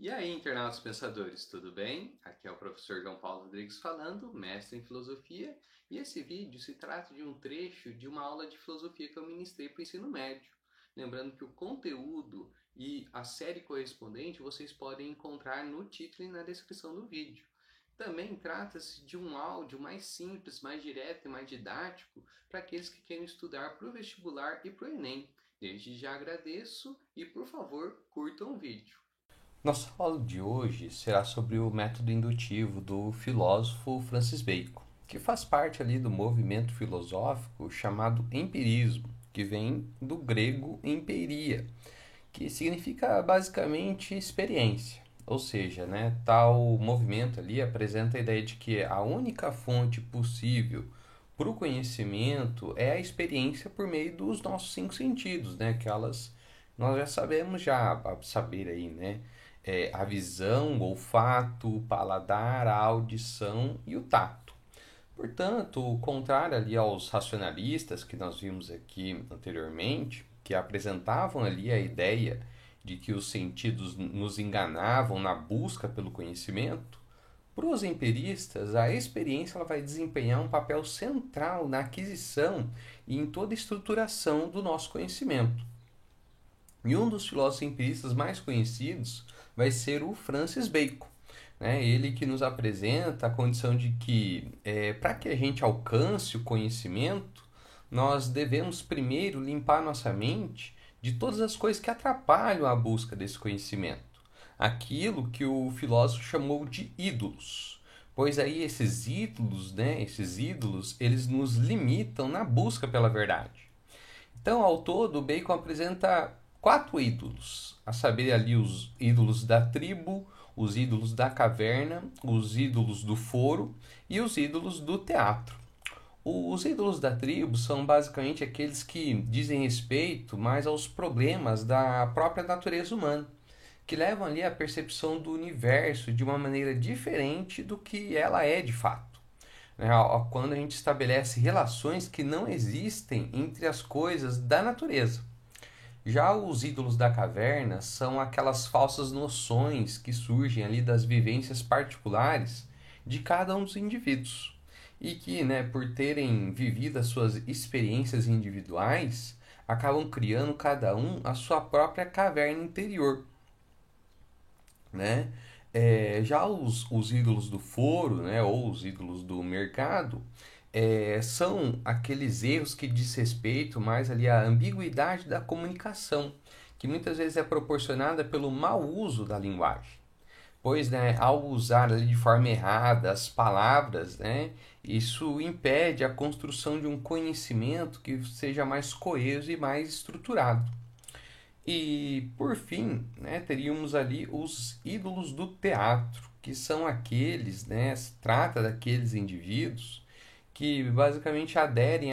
E aí, internautas pensadores, tudo bem? Aqui é o professor João Paulo Rodrigues falando, mestre em filosofia, e esse vídeo se trata de um trecho de uma aula de filosofia que eu ministrei para o ensino médio. Lembrando que o conteúdo e a série correspondente vocês podem encontrar no título e na descrição do vídeo. Também trata-se de um áudio mais simples, mais direto e mais didático para aqueles que querem estudar para o vestibular e para o Enem. Desde já agradeço e, por favor, curtam o vídeo. Nossa aula de hoje será sobre o método indutivo do filósofo Francis Bacon, que faz parte ali do movimento filosófico chamado empirismo, que vem do grego empiria, que significa basicamente experiência. Ou seja, tal movimento ali apresenta a ideia de que a única fonte possível para o conhecimento é a experiência por meio dos nossos cinco sentidos, que elas nós já sabemos já saber aí, a visão, o olfato, o paladar, a audição e o tato. Portanto, contrário ali aos racionalistas que nós vimos aqui anteriormente, que apresentavam ali a ideia de que os sentidos nos enganavam na busca pelo conhecimento, para os empiristas, a experiência ela vai desempenhar um papel central na aquisição e em toda a estruturação do nosso conhecimento. E um dos filósofos empiristas mais conhecidos vai ser o Francis Bacon. Ele que nos apresenta a condição de que, para que a gente alcance o conhecimento, nós devemos primeiro limpar nossa mente de todas as coisas que atrapalham a busca desse conhecimento. Aquilo que o filósofo chamou de ídolos. Pois aí esses ídolos, eles nos limitam na busca pela verdade. Então, ao todo, Bacon apresenta quatro ídolos, a saber ali os ídolos da tribo, os ídolos da caverna, os ídolos do foro e os ídolos do teatro. Os ídolos da tribo são basicamente aqueles que dizem respeito mais aos problemas da própria natureza humana, que levam ali a percepção do universo de uma maneira diferente do que ela é de fato. Quando a gente estabelece relações que não existem entre as coisas da natureza. Já os ídolos da caverna são aquelas falsas noções que surgem ali das vivências particulares de cada um dos indivíduos. E que, por terem vivido as suas experiências individuais, acabam criando cada um a sua própria caverna interior, né? Já os ídolos do foro, ou os ídolos do mercado, são aqueles erros que diz respeito mais ali à ambiguidade da comunicação, que muitas vezes é proporcionada pelo mau uso da linguagem. Pois, ao usar ali de forma errada as palavras, isso impede a construção de um conhecimento que seja mais coeso e mais estruturado. E, por fim, teríamos ali os ídolos do teatro, que são aqueles, se trata daqueles indivíduos que basicamente aderem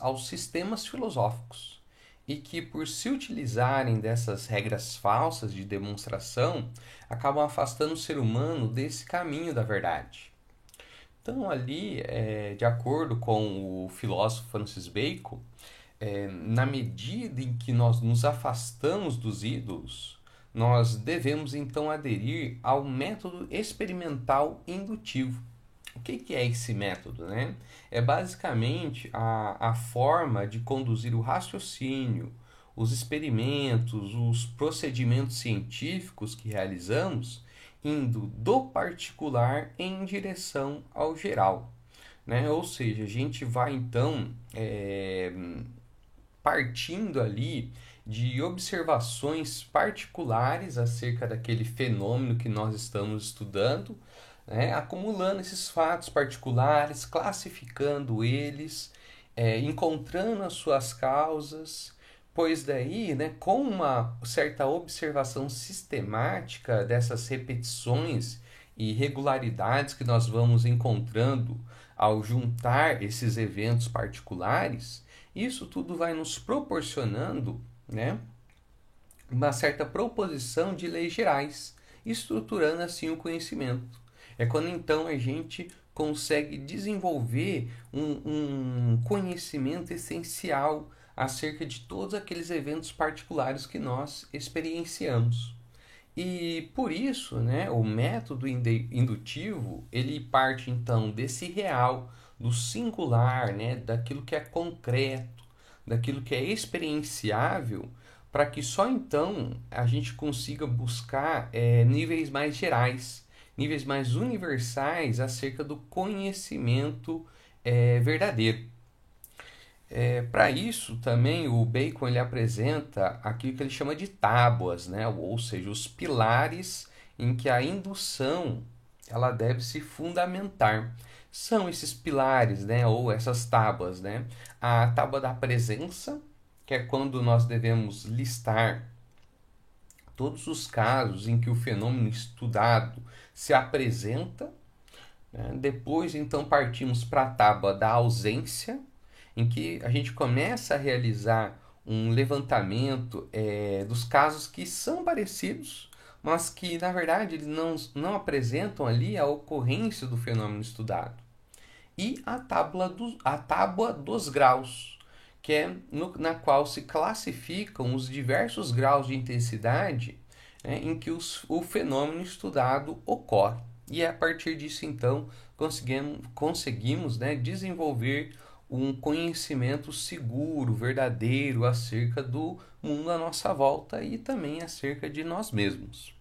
aos sistemas filosóficos e que, por se utilizarem dessas regras falsas de demonstração, acabam afastando o ser humano desse caminho da verdade. Então, ali, de acordo com o filósofo Francis Bacon, na medida em que nós nos afastamos dos ídolos, nós devemos então aderir ao método experimental indutivo. O que é esse método? É basicamente a forma de conduzir o raciocínio, os experimentos, os procedimentos científicos que realizamos, indo do particular em direção ao geral. Ou seja, a gente vai então partindo ali de observações particulares acerca daquele fenômeno que nós estamos estudando, acumulando esses fatos particulares, classificando eles, encontrando as suas causas, pois daí, com uma certa observação sistemática dessas repetições e regularidades que nós vamos encontrando ao juntar esses eventos particulares, isso tudo vai nos proporcionando, uma certa proposição de leis gerais, estruturando assim o conhecimento. É quando então a gente consegue desenvolver um conhecimento essencial acerca de todos aqueles eventos particulares que nós experienciamos. E por isso, né, o método indutivo, ele parte então desse real, do singular, né, daquilo que é concreto, daquilo que é experienciável, para que só então a gente consiga buscar níveis mais gerais, níveis mais universais acerca do conhecimento verdadeiro. Para isso também o Bacon ele apresenta aquilo que ele chama de tábuas, né? Ou seja, os pilares em que a indução ela deve se fundamentar. São esses pilares, né? Ou essas tábuas, né? A tábua da presença, que é quando nós devemos listar todos os casos em que o fenômeno estudado se apresenta, né? Depois, então, partimos para a tábua da ausência, em que a gente começa a realizar um levantamento dos casos que são parecidos, mas que na verdade eles não apresentam ali a ocorrência do fenômeno estudado. E a tábua dos graus, que é na qual se classificam os diversos graus de intensidade, né, em que o fenômeno estudado ocorre. E é a partir disso, então, conseguimos, né, desenvolver um conhecimento seguro, verdadeiro acerca do mundo à nossa volta e também acerca de nós mesmos.